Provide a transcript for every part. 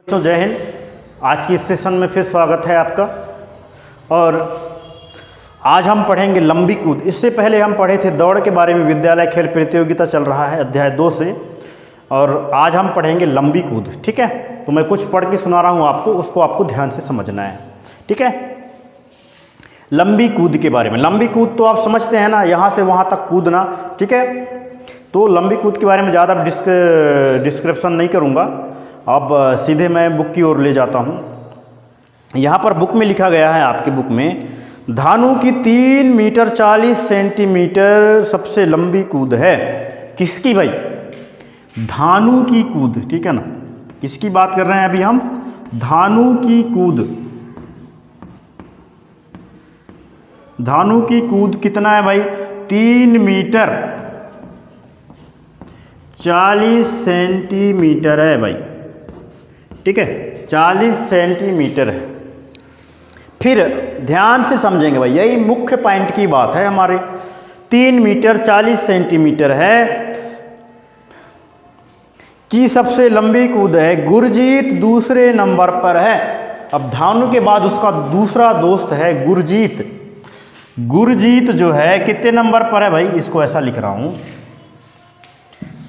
तो जय हिंद। आज की इस सेशन में फिर स्वागत है आपका। और आज हम पढ़ेंगे लंबी कूद। इससे पहले हम पढ़े थे दौड़ के बारे में, विद्यालय खेल प्रतियोगिता चल रहा है अध्याय 2 से, और आज हम पढ़ेंगे लंबी कूद। ठीक है, तो मैं कुछ पढ़ के सुना रहा हूँ आपको, उसको आपको ध्यान से समझना है। ठीक है, लंबी कूद के बारे में। लंबी कूद तो आप समझते हैं ना, यहाँ से वहाँ तक कूदना। ठीक है, तो लंबी कूद के बारे में ज़्यादा डिस्क्रिप्शन नहीं करूँगा। अब सीधे मैं बुक की ओर ले जाता हूँ। यहाँ पर बुक में लिखा गया है, आपकी बुक में, धानु की 3 मीटर 40 सेंटीमीटर सबसे लंबी कूद है। किसकी भाई? धानु की कूद। ठीक है ना, किसकी बात कर रहे हैं अभी हम? धानु की कूद। धानु की कूद कितना है भाई? 3 मीटर 40 सेंटीमीटर है भाई। ठीक है, 40 सेंटीमीटर है। फिर ध्यान से समझेंगे भाई, यही मुख्य पॉइंट की बात है हमारे। 3 मीटर 40 सेंटीमीटर है की सबसे लंबी कूद है। गुरजीत दूसरे नंबर पर है। अब धानु के बाद उसका दूसरा दोस्त है गुरजीत। गुरजीत जो है कितने नंबर पर है भाई? इसको ऐसा लिख रहा हूं,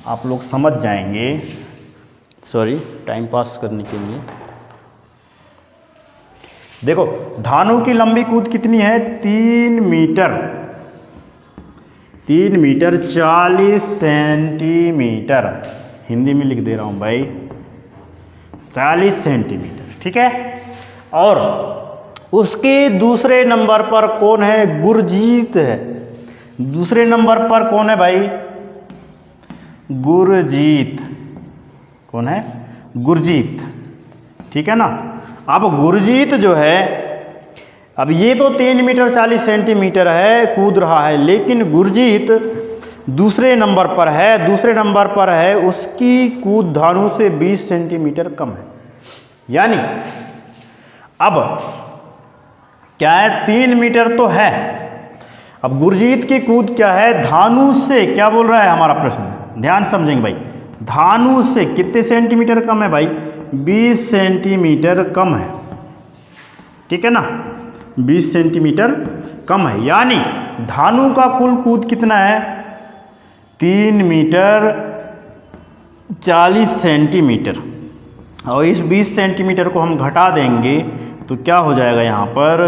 आप लोग समझ जाएंगे। सॉरी, टाइम पास करने के लिए देखो, धानु की लंबी कूद कितनी है? 3 मीटर 40 सेंटीमीटर। हिंदी में लिख दे रहा हूं भाई, 40 सेंटीमीटर। ठीक है, और उसके दूसरे नंबर पर कौन है? गुरजीत है। दूसरे नंबर पर कौन है भाई? गुरजीत। कौन है? गुरजीत। ठीक है ना। अब गुरजीत जो है, अब ये तो 3 मीटर 40 सेंटीमीटर है, कूद रहा है, लेकिन गुरजीत दूसरे नंबर पर है। दूसरे नंबर पर है, उसकी कूद धानु से 20 सेंटीमीटर कम है। यानी अब क्या है? 3 मीटर तो है। अब गुरजीत की कूद क्या है? धानु से, क्या बोल रहा है हमारा प्रश्न? ध्यान समझेंगे भाई, धानु से कितने सेंटीमीटर कम है भाई? 20 सेंटीमीटर कम है। ठीक है ना, 20 सेंटीमीटर कम है। यानी धानु का कुल कूद कितना है? 3 मीटर 40 सेंटीमीटर। और इस 20 सेंटीमीटर को हम घटा देंगे तो क्या हो जाएगा यहाँ पर?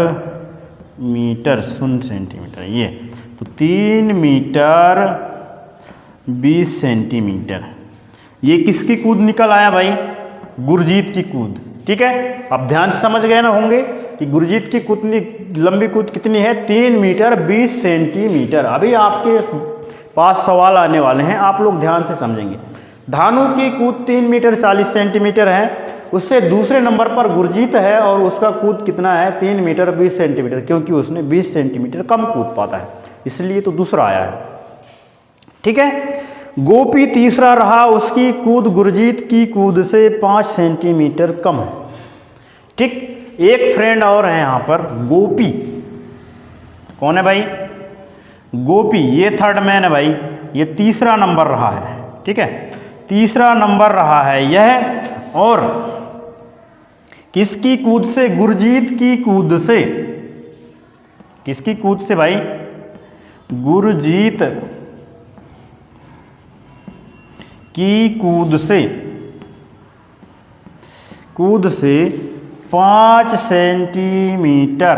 Metre 0 centimetre. ये तो 3 मीटर 20 सेंटीमीटर। ये किसकी कूद निकल आया भाई? गुरजीत की कूद। ठीक है, अब ध्यान से समझ गए ना होंगे कि गुरजीत की कूद लंबी कूद कितनी है? 3 मीटर 20 सेंटीमीटर। अभी आपके पास सवाल आने वाले हैं, आप लोग ध्यान से समझेंगे। धानु की कूद 3 मीटर 40 सेंटीमीटर है, उससे दूसरे नंबर पर गुरजीत है, और उसका कूद कितना है? 3 मीटर 20 सेंटीमीटर, क्योंकि उसने 20 सेंटीमीटर कम कूद पाता है, इसलिए तो दूसरा आया है। ठीक है, गोपी तीसरा रहा, उसकी कूद गुरजीत की कूद से 5 सेंटीमीटर कम है। ठीक, एक फ्रेंड और है यहाँ पर, गोपी। कौन है भाई? गोपी। ये थर्ड मैन है भाई, ये तीसरा नंबर रहा है। ठीक है, तीसरा नंबर रहा है यह, और किसकी कूद से? गुरजीत की कूद से। किसकी कूद से भाई? गुरजीत की कूद से 5 सेंटीमीटर।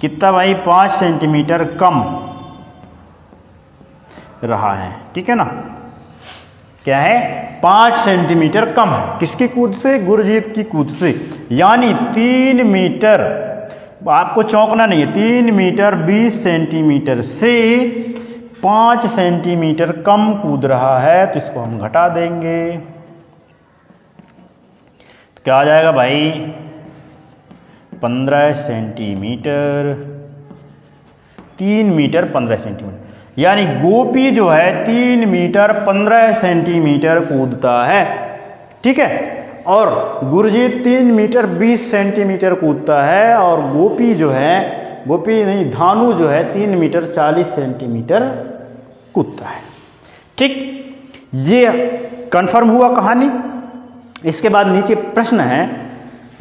कितना भाई? 5 सेंटीमीटर कम रहा है। ठीक है ना, क्या है? 5 सेंटीमीटर कम है। किसकी कूद से? गुरजीत की कूद से। यानी 3 मीटर, आपको चौंकना नहीं है, 3 मीटर 20 सेंटीमीटर से 5 सेंटीमीटर कम कूद रहा है, तो इसको हम घटा देंगे तो क्या आ जाएगा भाई? 15 सेंटीमीटर। 3 metre 15 centimetre. यानी गोपी जो है 3 मीटर 15 सेंटीमीटर कूदता है। ठीक है, और गुरजीत 3 मीटर 20 सेंटीमीटर कूदता है, और गोपी जो है, गोपी नहीं, धानु जो है 3 मीटर 40 सेंटीमीटर कूदता है। ठीक, ये कंफर्म हुआ कहानी। इसके बाद नीचे प्रश्न है,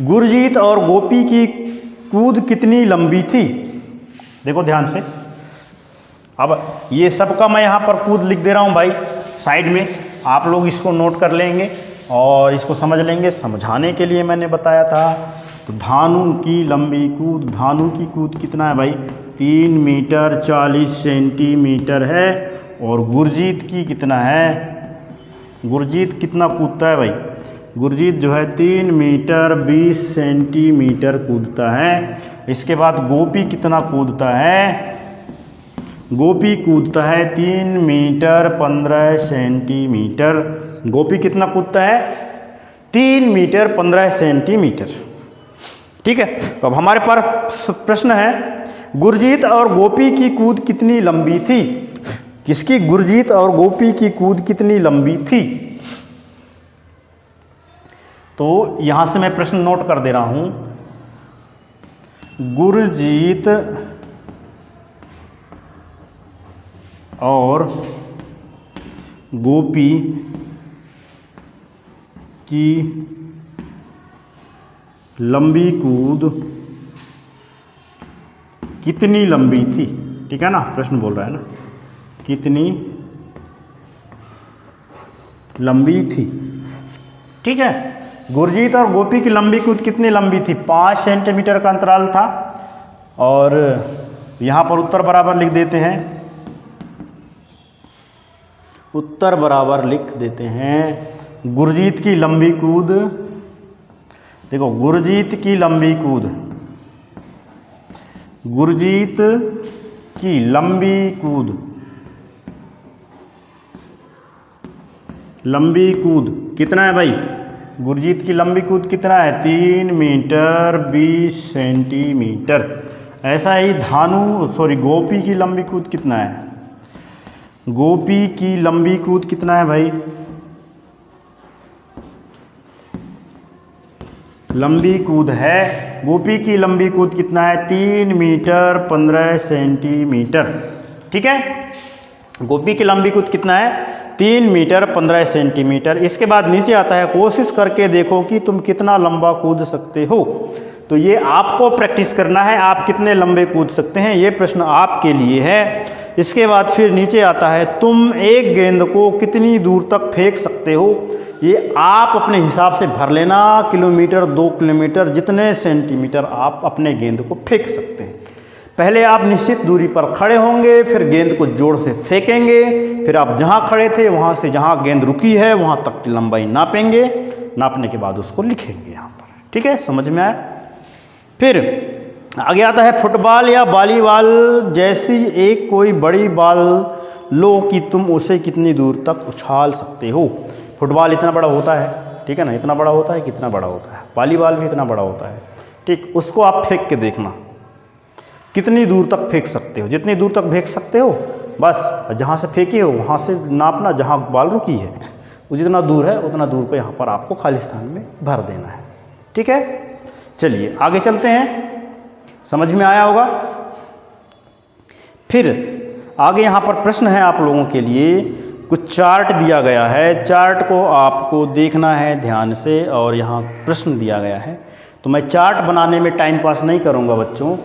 गुरजीत और गोपी की कूद कितनी लंबी थी। देखो ध्यान से, अब ये सबका मैं यहाँ पर कूद लिख दे रहा हूँ भाई साइड में, आप लोग इसको नोट कर लेंगे और इसको समझ लेंगे। समझाने के लिए मैंने बताया था। तो धानु की लंबी कूद, धानु की कूद कितना है भाई, 3 मीटर 40 सेंटीमीटर है। और गुरजीत की कितना है, गुरजीत कितना कूदता है भाई, गुरजीत जो है 3 मीटर 20 सेंटीमीटर कूदता है। इसके बाद गोपी कितना कूदता है, गोपी कूदता है 3 मीटर 15 सेंटीमीटर। गोपी कितना कूदता है, 3 मीटर 15 सेंटीमीटर। ठीक है, तो अब हमारे पास प्रश्न है, गुरजीत और गोपी की कूद कितनी लंबी थी। किसकी, गुरजीत और गोपी की कूद कितनी लंबी थी। तो यहां से मैं प्रश्न नोट कर दे रहा हूं, गुरजीत और गोपी की लंबी कूद कितनी लंबी थी। ठीक है ना, प्रश्न बोल रहा है ना, कितनी लंबी थी। ठीक है, गुरजीत और गोपी की लंबी कूद कितनी लंबी थी, 5 सेंटीमीटर का अंतराल था। और यहाँ पर उत्तर बराबर लिख देते हैं, उत्तर बराबर लिख देते हैं। गुरजीत की लंबी कूद, देखो गुरजीत की लंबी कूद, गुरजीत की लंबी कूद, लंबी कूद कितना है भाई, गुरजीत की लंबी कूद कितना है, 3 मीटर 20 सेंटीमीटर। ऐसा ही गोपी की लंबी कूद कितना है, गोपी की लंबी कूद कितना है भाई, लंबी कूद है, गोपी की लंबी कूद कितना है, 3 मीटर 15 सेंटीमीटर। ठीक है, गोपी की लंबी कूद कितना है, 3 मीटर 15 सेंटीमीटर। इसके बाद नीचे आता है, कोशिश करके देखो कि तुम कितना लंबा कूद सकते हो। तो ये आपको प्रैक्टिस करना है, आप कितने लंबे कूद सकते हैं, ये प्रश्न आपके लिए है। इसके बाद फिर नीचे आता है, तुम एक गेंद को कितनी दूर तक फेंक सकते हो। ये आप अपने हिसाब से भर लेना, किलोमीटर 2 किलोमीटर जितने सेंटीमीटर आप अपने गेंद को फेंक सकते हैं। पहले आप निश्चित दूरी पर खड़े होंगे, फिर गेंद को जोर से फेंकेंगे, फिर आप जहाँ खड़े थे वहाँ से जहाँ गेंद रुकी है वहाँ तक की लंबाई नापेंगे, नापने के बाद उसको लिखेंगे यहाँ पर। ठीक है, समझ में आया। फिर आगे आता है, फुटबॉल या वॉलीबॉल जैसी एक कोई बड़ी बॉल लो कि तुम उसे कितनी दूर तक उछाल सकते हो। फुटबॉल इतना बड़ा होता है, ठीक है ना, इतना बड़ा होता है, कितना बड़ा होता है, वॉलीबॉल भी इतना बड़ा होता है। ठीक, उसको आप फेंक के देखना कितनी दूर तक फेंक सकते हो, जितनी दूर तक फेंक सकते हो बस, जहाँ से फेंके हो वहाँ से नापना, जहाँ बॉल रुकी है वो जितना दूर है उतना दूर को यहाँ पर आपको खाली स्थान में भर देना है। ठीक है, चलिए आगे चलते हैं, समझ में आया होगा। फिर आगे यहाँ पर प्रश्न है आप लोगों के लिए, कुछ चार्ट दिया गया है, चार्ट को आपको देखना है ध्यान से, और यहाँ प्रश्न दिया गया है। तो मैं चार्ट बनाने में टाइम पास नहीं करूँगा बच्चों,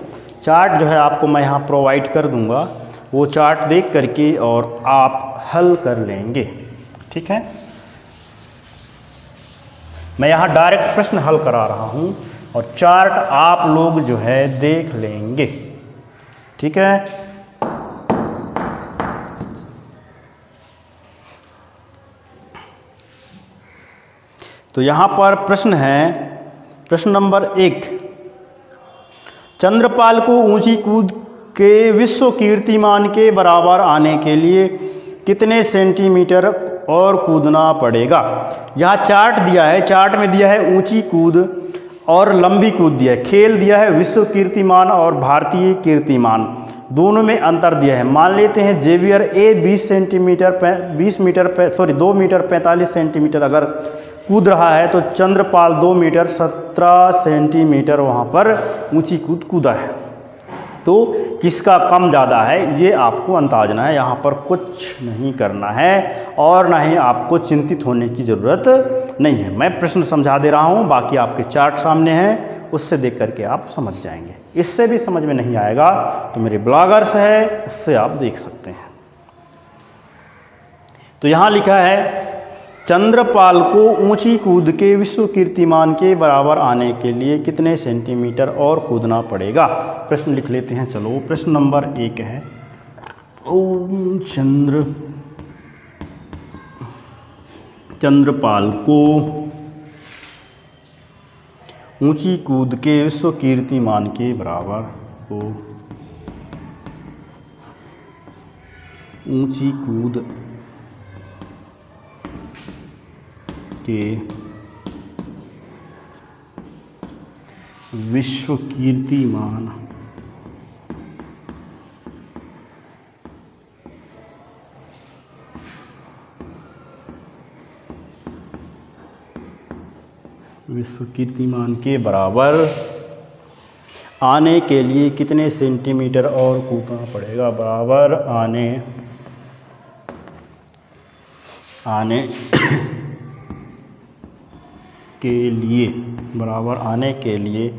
चार्ट जो है आपको मैं यहाँ प्रोवाइड कर दूँगा, वो चार्ट देख करके और आप हल कर लेंगे। ठीक है, मैं यहाँ डायरेक्ट प्रश्न हल करा रहा हूँ और चार्ट आप लोग जो है देख लेंगे। ठीक है, तो यहाँ पर प्रश्न है, प्रश्न नंबर 1, चंद्रपाल को ऊंची कूद के विश्व कीर्तिमान के बराबर आने के लिए कितने सेंटीमीटर और कूदना पड़ेगा। यहाँ चार्ट दिया है, चार्ट में दिया है ऊंची कूद और लंबी कूद दिया है, खेल दिया है विश्व कीर्तिमान और भारतीय कीर्तिमान, दोनों में अंतर दिया है। मान लेते हैं जेवियर ए 2 मीटर 45 सेंटीमीटर अगर कूद रहा है तो चंद्रपाल 2 मीटर 17 सेंटीमीटर वहाँ पर ऊंची कूद कूदा है। तो किसका कम ज़्यादा है ये आपको अंदाजना है, यहाँ पर कुछ नहीं करना है और ना ही आपको चिंतित होने की ज़रूरत नहीं है। मैं प्रश्न समझा दे रहा हूँ, बाकी आपके चार्ट सामने हैं, उससे देख करके आप समझ जाएंगे। इससे भी समझ में नहीं आएगा तो मेरे ब्लॉगर्स है उससे आप देख सकते हैं। तो यहाँ लिखा है चंद्रपाल को ऊंची कूद के विश्व कीर्तिमान के बराबर आने के लिए कितने सेंटीमीटर और कूदना पड़ेगा। प्रश्न लिख लेते हैं। चलो प्रश्न नंबर 1 है, चंद्रपाल को ऊंची कूद के विश्व कीर्तिमान के बराबर ऊंची कूद के विश्व कीर्तिमान के बराबर आने के लिए कितने सेंटीमीटर और कूदना पड़ेगा। बराबर आने के लिए बराबर आने के लिए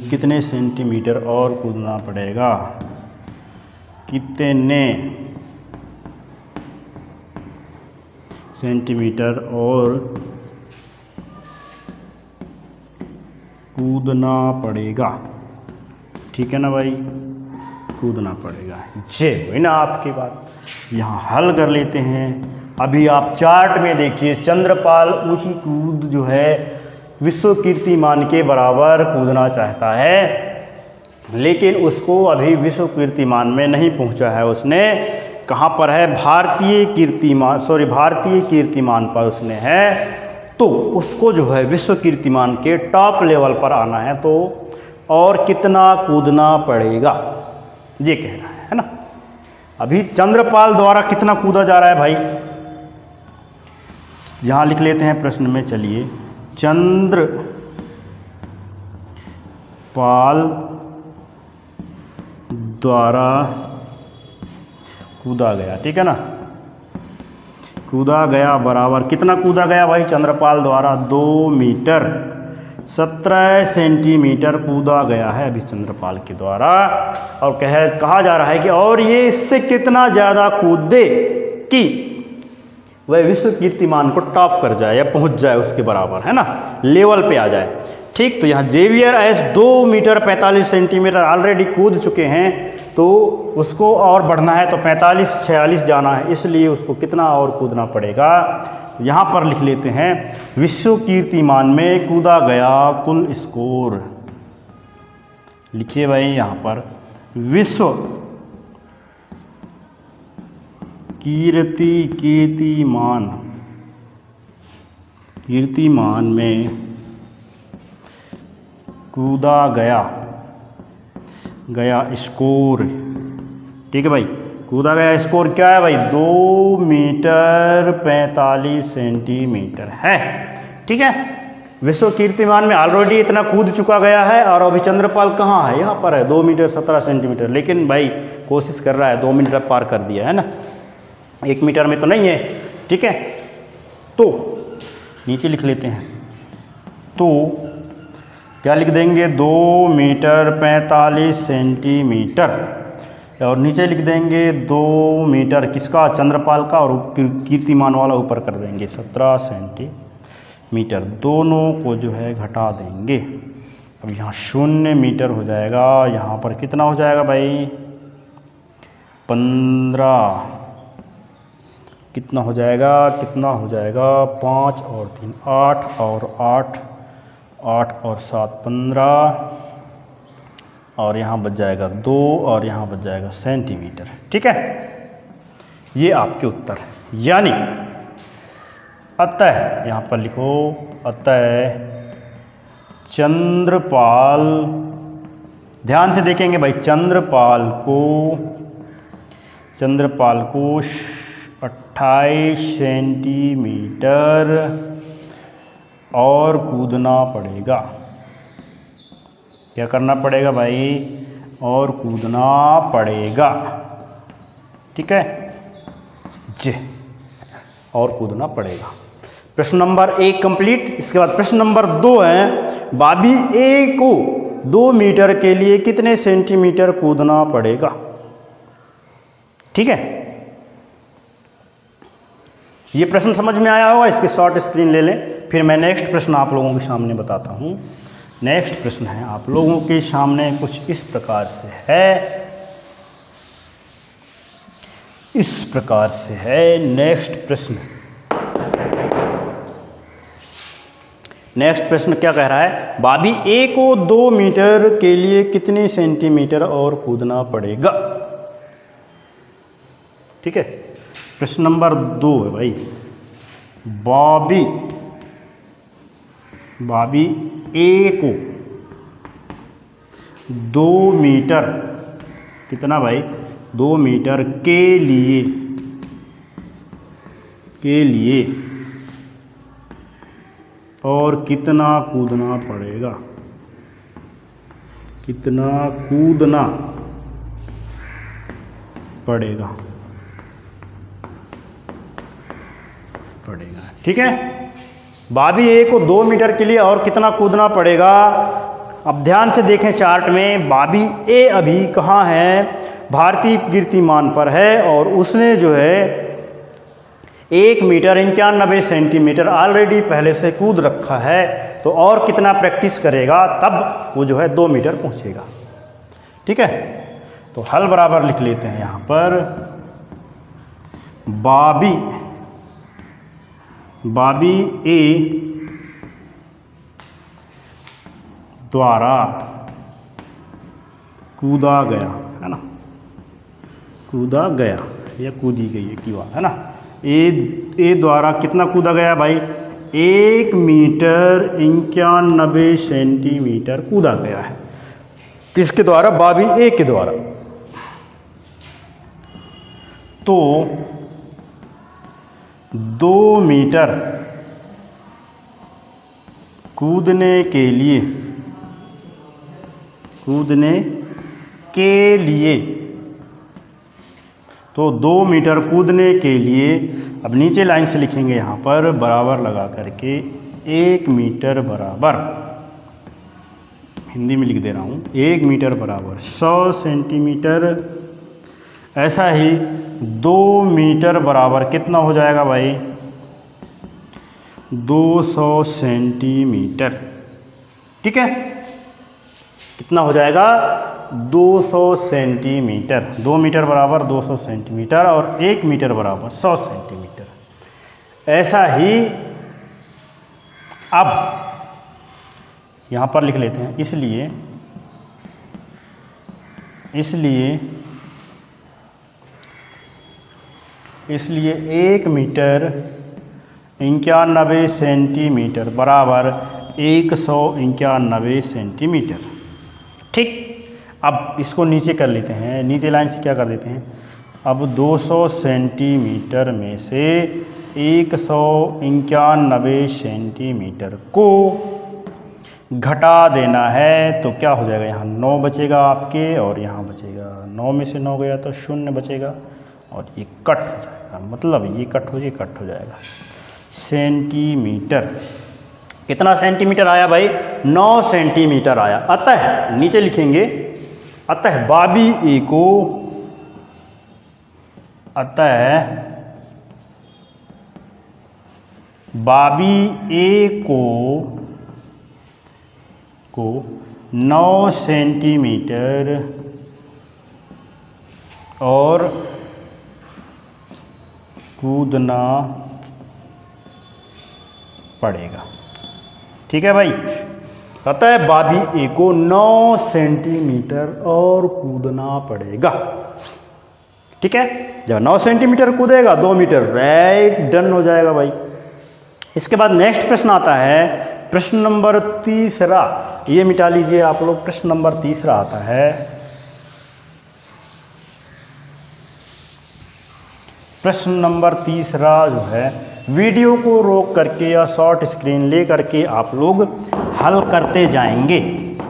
कितने सेंटीमीटर और कूदना पड़ेगा। कितने सेंटीमीटर और कूदना पड़ेगा। ठीक है ना भाई, कूदना पड़ेगा। जे हुई ना आपकी बात। यहाँ हल कर लेते हैं। अभी आप चार्ट में देखिए, चंद्रपाल ऊंची कूद जो है विश्व कीर्तिमान के बराबर कूदना चाहता है, लेकिन उसको अभी विश्व कीर्तिमान में नहीं पहुंचा है। उसने कहाँ पर है, भारतीय कीर्तिमान पर उसने है। तो उसको जो है विश्व कीर्तिमान के टॉप लेवल पर आना है, तो और कितना कूदना पड़ेगा ये कहना है ना। अभी चंद्रपाल द्वारा कितना कूदा जा रहा है भाई, यहाँ लिख लेते हैं प्रश्न में। चलिए, चंद्रपाल द्वारा कूदा गया, ठीक है ना, कूदा गया बराबर कितना कूदा गया भाई चंद्रपाल द्वारा 2 मीटर 17 सेंटीमीटर कूदा गया है अभी चंद्रपाल के द्वारा। और कहा जा रहा है कि और ये इससे कितना ज़्यादा कूदे कि वह विश्व कीर्तिमान को टॉप कर जाए या पहुंच जाए उसके बराबर, है ना, लेवल पे आ जाए। ठीक, तो यहाँ Xavier S 2 metre 45 centimetre already कूद चुके हैं, तो उसको और बढ़ना है तो 45-46 जाना है, इसलिए उसको कितना और कूदना पड़ेगा। तो यहाँ पर लिख लेते हैं विश्व कीर्तिमान में कूदा गया कुल स्कोर। लिखिए भाई यहाँ पर विश्व कीर्तिमान में कूदा गया स्कोर। ठीक है भाई, कूदा गया स्कोर क्या है भाई, 2 मीटर 45 सेंटीमीटर है। ठीक है, विश्व कीर्तिमान में ऑलरेडी इतना कूद चुका गया है और अभी चंद्रपाल कहाँ है, यहाँ पर है 2 मीटर 17 सेंटीमीटर, लेकिन भाई कोशिश कर रहा है 2 मीटर पार कर दिया है ना, 1 मीटर में तो नहीं है। ठीक है, तो नीचे लिख लेते हैं, तो क्या लिख देंगे 2 मीटर 45 सेंटीमीटर और नीचे लिख देंगे 2 मीटर किसका, चंद्रपाल का, और कीर्तिमान वाला ऊपर कर देंगे 17 सेंटीमीटर। दोनों को जो है घटा देंगे। अब यहाँ 0 मीटर हो जाएगा, यहाँ पर कितना हो जाएगा भाई 15, कितना हो जाएगा 5 और 3 8 और 8 और 7 15 और यहाँ बच जाएगा 2 और यहाँ बच जाएगा सेंटीमीटर। ठीक है, ये आपके उत्तर है। यानी अतः यहाँ पर लिखो, अतः चंद्रपाल, ध्यान से देखेंगे भाई, चंद्रपाल को 28 सेंटीमीटर और कूदना पड़ेगा। क्या करना पड़ेगा भाई, और कूदना पड़ेगा। ठीक है जी, और कूदना पड़ेगा। प्रश्न नंबर 1 कंप्लीट। इसके बाद प्रश्न नंबर 2 है, बॉबी ए को 2 मीटर के लिए कितने सेंटीमीटर कूदना पड़ेगा। ठीक है, ये प्रश्न समझ में आया होगा। इसकी शॉर्ट स्क्रीन ले लें, फिर मैं नेक्स्ट प्रश्न आप लोगों के सामने बताता हूँ। नेक्स्ट प्रश्न है आप लोगों के सामने कुछ इस प्रकार से है, इस प्रकार से है नेक्स्ट प्रश्न। नेक्स्ट प्रश्न क्या कह रहा है, बॉबी ए को 2 मीटर के लिए कितने सेंटीमीटर और कूदना पड़ेगा। ठीक है, प्रश्न नंबर 2 है भाई, बॉबी ए को 2 मीटर, कितना भाई, 2 मीटर के लिए और कितना कूदना पड़ेगा, कितना कूदना पड़ेगा। ठीक है, बॉबी ए को 2 मीटर के लिए और कितना कूदना पड़ेगा। अब ध्यान से देखें चार्ट में, बॉबी ए अभी कहाँ है, भारतीय कीर्तिमान पर है और उसने जो है 1 मीटर 91 सेंटीमीटर ऑलरेडी पहले से कूद रखा है। तो और कितना प्रैक्टिस करेगा तब वो जो है 2 मीटर पहुंचेगा। ठीक है, तो हल बराबर लिख लेते हैं यहाँ पर, बॉबी ए द्वारा कूदा गया, है ना, कूदा गया या कूदी गई है की बात है ना। ए द्वारा कितना कूदा गया भाई, 1 मीटर 91 सेंटीमीटर कूदा गया है। किसके द्वारा, बॉबी ए के द्वारा। तो 2 मीटर कूदने के लिए तो 2 मीटर कूदने के लिए, अब नीचे लाइन से लिखेंगे यहाँ पर बराबर लगा करके, 1 मीटर बराबर, हिंदी में लिख दे रहा हूँ, 1 मीटर बराबर 100 सेंटीमीटर। ऐसा ही 2 मीटर बराबर कितना हो जाएगा भाई, 200 सेंटीमीटर। ठीक है, कितना हो जाएगा, 200 सेंटीमीटर। 2 मीटर बराबर 200 सेंटीमीटर और 1 मीटर बराबर 100 सेंटीमीटर। ऐसा ही अब यहाँ पर लिख लेते हैं, इसलिए 1 मीटर 91 सेंटीमीटर बराबर 191 सेंटीमीटर। ठीक, अब इसको नीचे कर लेते हैं, नीचे लाइन से क्या कर देते हैं, अब 200 सेंटीमीटर में से 191 सेंटीमीटर को घटा देना है। तो क्या हो जाएगा, यहाँ 9 बचेगा आपके और यहाँ बचेगा 9 में से 9 गया तो 0 बचेगा और ये कट हो जाएगा, मतलब ये कट हो जाएगा सेंटीमीटर। कितना सेंटीमीटर आया भाई, 9 सेंटीमीटर आया। अतः नीचे लिखेंगे, अतः बॉबी ए को 9 सेंटीमीटर और कूदना पड़ेगा। ठीक है भाई, अतः बॉबी ए को 9 सेंटीमीटर और कूदना पड़ेगा। ठीक है, जब 9 सेंटीमीटर कूदेगा 2 मीटर, राइट, डन हो जाएगा भाई। इसके बाद नेक्स्ट प्रश्न आता है, प्रश्न नंबर 3, ये मिटा लीजिए आप लोग। प्रश्न नंबर 3 आता है, प्रश्न नंबर 3 जो है, वीडियो को रोक करके या शॉर्ट स्क्रीन ले करके आप लोग हल करते जाएंगे।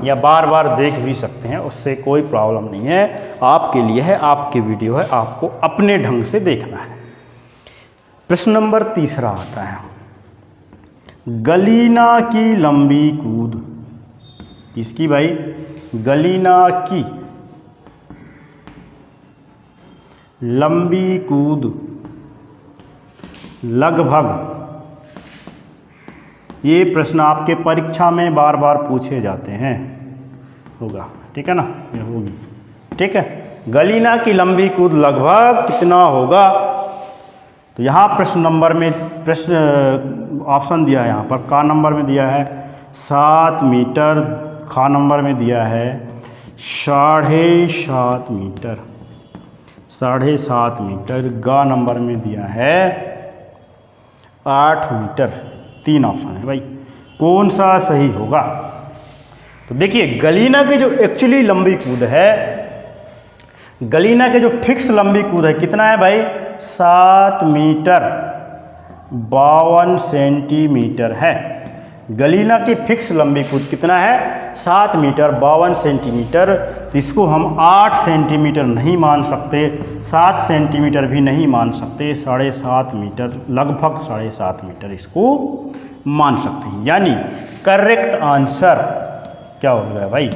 या बार बार देख भी सकते हैं, उससे कोई प्रॉब्लम नहीं है। आपके लिए है, आपकी वीडियो है, आपको अपने ढंग से देखना है। प्रश्न नंबर 3 आता है, गलीना की लंबी कूद। किसकी भाई? गलीना की लंबी कूद लगभग, ये प्रश्न आपके परीक्षा में बार बार पूछे जाते हैं, होगा, ठीक है ना, ये होगी, ठीक है। गलीना की लंबी कूद लगभग कितना होगा? तो यहाँ प्रश्न नंबर में ऑप्शन दिया है, यहाँ पर का नंबर में दिया है 7 मीटर, खा नंबर में दिया है 7.5 मीटर, 7.5 मीटर, गा नंबर में दिया है 8 मीटर। 3 ऑप्शन है भाई, कौन सा सही होगा? तो देखिए, गलीना की जो एक्चुअली लंबी कूद है, गलीना के जो फिक्स लंबी कूद है कितना है भाई? 7 मीटर 52 सेंटीमीटर है। गलीना की फिक्स लंबी कूद कितना है? 7 मीटर 52 सेंटीमीटर। तो इसको हम 8 सेंटीमीटर नहीं मान सकते, 7 सेंटीमीटर भी नहीं मान सकते, 7.5 मीटर, लगभग 7.5 मीटर इसको मान सकते हैं। यानी करेक्ट आंसर क्या होगा भाई?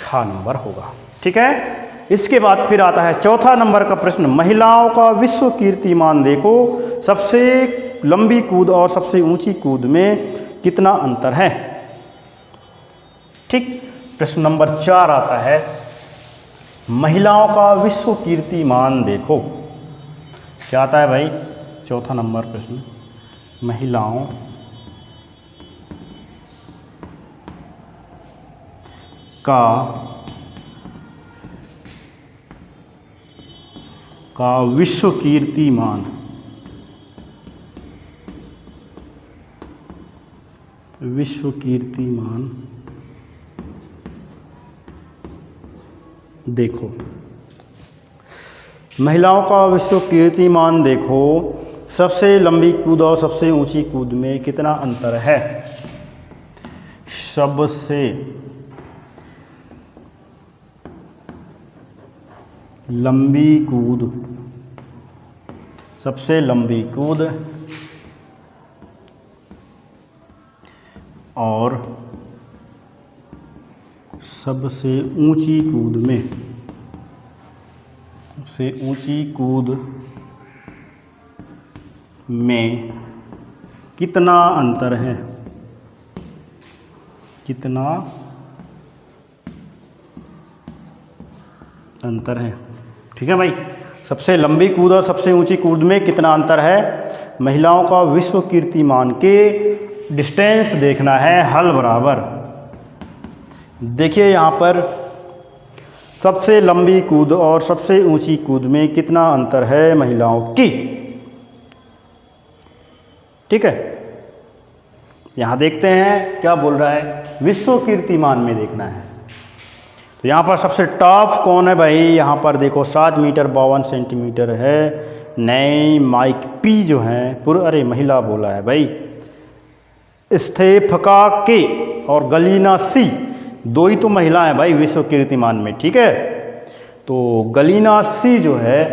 खा नंबर होगा, ठीक है। इसके बाद फिर आता है चौथा नंबर का प्रश्न, महिलाओं का विश्व कीर्तिमान देखो, सबसे लंबी कूद और सबसे ऊंची कूद में कितना अंतर है? ठीक। प्रश्न नंबर 4 आता है, महिलाओं का विश्व कीर्तिमान देखो। क्या आता है भाई? चौथा नंबर प्रश्न, महिलाओं का विश्व कीर्तिमान, विश्व कीर्तिमान देखो। महिलाओं का विश्व कीर्तिमान देखो, सबसे लंबी कूद और सबसे ऊंची कूद में कितना अंतर है? सबसे लंबी कूद, सबसे लंबी कूद और सबसे ऊंची कूद में, सबसे ऊंची कूद में कितना अंतर है? कितना अंतर है? ठीक है भाई, सबसे लंबी कूद और सबसे ऊंची कूद में कितना अंतर है? महिलाओं का विश्व कीर्तिमान के डिस्टेंस देखना है, हल बराबर। देखिए यहाँ पर सबसे लंबी कूद और सबसे ऊंची कूद में कितना अंतर है महिलाओं की, ठीक है। यहाँ देखते हैं क्या बोल रहा है, विश्व कीर्तिमान में देखना है। तो यहाँ पर सबसे टॉप कौन है भाई? यहाँ पर देखो 7 मीटर 52 सेंटीमीटर है, नई माइक पी जो है अरे महिला बोला है भाई, स्टेफका के और गलीना सी, दो ही तो महिला है भाई विश्व कीर्तिमान में, ठीक है। तो गलीना सी जो है,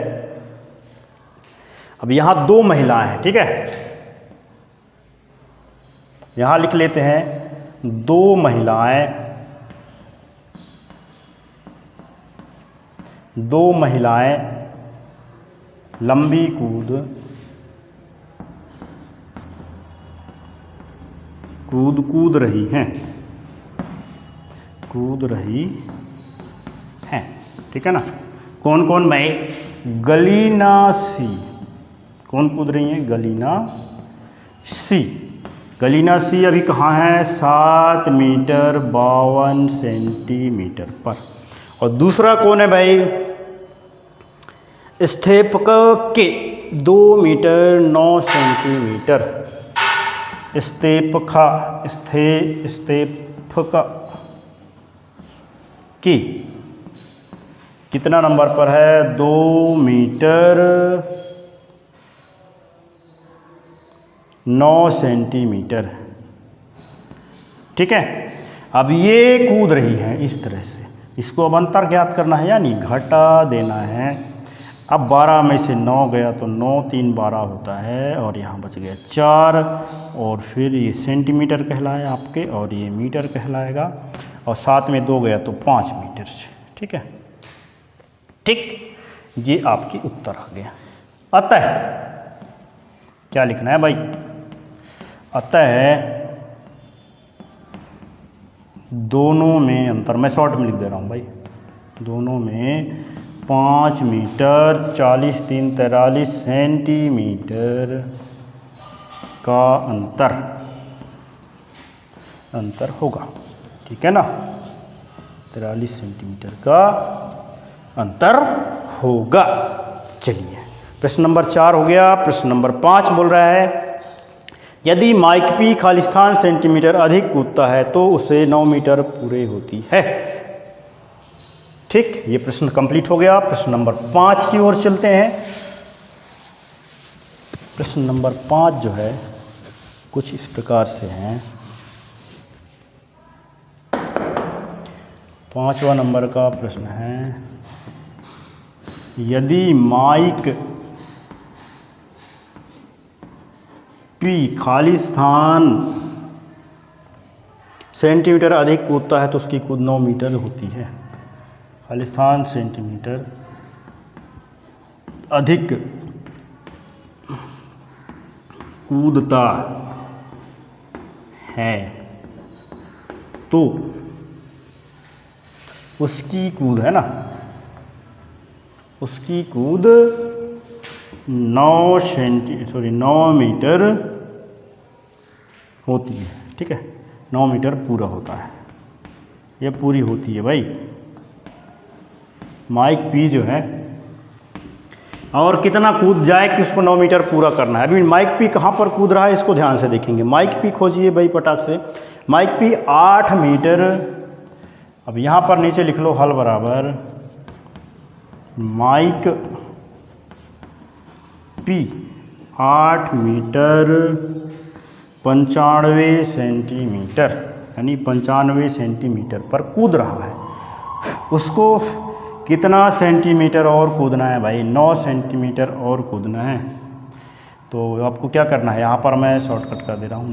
अब यहाँ 2 महिलाएं हैं, ठीक है, यहाँ लिख लेते हैं 2 महिलाएं, 2 महिलाएं लंबी कूद रही हैं, कूद रही हैं, ठीक है ना। कौन कौन भाई? गलीना सी, कौन कूद रही हैं? गलीना सी। गलीना सी अभी कहाँ है? 7 मीटर 52 सेंटीमीटर पर। और दूसरा कौन है भाई? स्टेफका के 2 मीटर 9 सेंटीमीटर। स्टेफका की कितना नंबर पर है? 2 मीटर 9 सेंटीमीटर, ठीक है। अब ये कूद रही है इस तरह से, इसको अब अंतर ज्ञात करना है यानी घटा देना है। अब 12 में से 9 गया तो 9 3 12 होता है और यहाँ बच गया 4 और फिर ये सेंटीमीटर कहलाए आपके और ये मीटर कहलाएगा और साथ में 2 गया तो 5 मीटर से। ठीक है, ठीक, ये आपकी उत्तर आ गया। अतः क्या लिखना है भाई? अतः दोनों में अंतर, मैं शॉर्ट में लिख दे रहा हूँ भाई, दोनों में 5 मीटर 40 3 43 सेंटीमीटर का अंतर होगा। ठीक है ना, 43 सेंटीमीटर का अंतर होगा। चलिए प्रश्न नंबर 4 हो गया। प्रश्न नंबर 5 बोल रहा है यदि माइक पी खालिस्तान सेंटीमीटर अधिक कूदता है तो उसे 9 मीटर पूरे होती है। ठीक, ये प्रश्न कंप्लीट हो गया। प्रश्न नंबर 5 की ओर चलते हैं। प्रश्न नंबर 5 जो है कुछ इस प्रकार से है। 5वां नंबर का प्रश्न है यदि माइक पी खालिस्तान सेंटीमीटर अधिक कूदता है तो उसकी कूद 9 मीटर होती है। खालिस्तान सेंटीमीटर अधिक कूदता है तो उसकी कूद है ना, उसकी कूद 9 मीटर होती है। ठीक है, 9 मीटर पूरा होता है, यह पूरी होती है भाई माइक पी जो है। और कितना कूद जाए कि उसको 9 मीटर पूरा करना है। अभी माइक पी कहाँ पर कूद रहा है इसको ध्यान से देखेंगे। माइक पी खोजिए भाई पटाख से। माइक पी 8 मीटर, अब यहाँ पर नीचे लिख लो हल बराबर माइक पी 8 मीटर 95 सेंटीमीटर यानी 95 सेंटीमीटर पर कूद रहा है। उसको कितना सेंटीमीटर और कूदना है भाई? 9 सेंटीमीटर और कूदना है। तो आपको क्या करना है, यहाँ पर मैं शॉर्टकट कर दे रहा हूँ,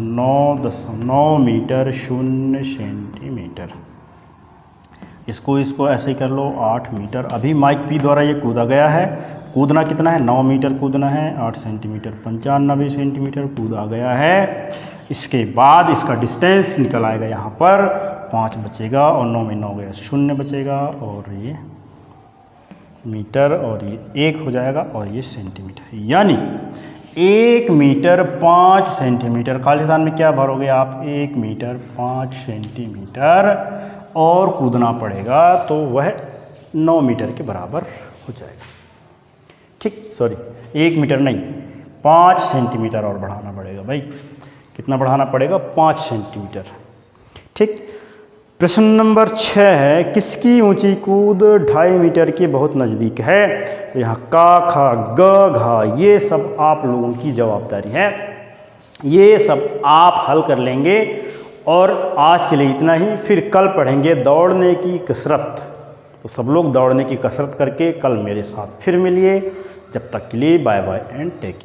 9 मीटर 0 सेंटीमीटर। इसको ऐसे ही कर लो 8 मीटर। अभी माइक पी द्वारा ये कूदा गया है। कूदना कितना है? 9 मीटर कूदना है। 8 सेंटीमीटर 95 सेंटीमीटर कूदा गया है। इसके बाद इसका डिस्टेंस निकल आएगा, यहाँ पर 5 बचेगा और 9 में 9 गया 0 बचेगा और ये मीटर और ये 1 हो जाएगा और ये सेंटीमीटर, यानी 1 मीटर 5 सेंटीमीटर। खालिस्तान में क्या भरोगे आप? 1 मीटर 5 सेंटीमीटर और कूदना पड़ेगा तो वह 9 मीटर के बराबर हो जाएगा। ठीक, सॉरी 1 मीटर नहीं 5 सेंटीमीटर और बढ़ाना पड़ेगा भाई। कितना बढ़ाना पड़ेगा? 5 सेंटीमीटर। ठीक, प्रश्न नंबर 6 है किसकी ऊंची कूद 2.5 मीटर के बहुत नज़दीक है? तो यहाँ का खा ग घा ये सब आप लोगों की जवाबदारी है, ये सब आप हल कर लेंगे। और आज के लिए इतना ही, फिर कल पढ़ेंगे दौड़ने की कसरत। तो सब लोग दौड़ने की कसरत करके कल मेरे साथ फिर मिलिए। जब तक के लिए bye bye and take care.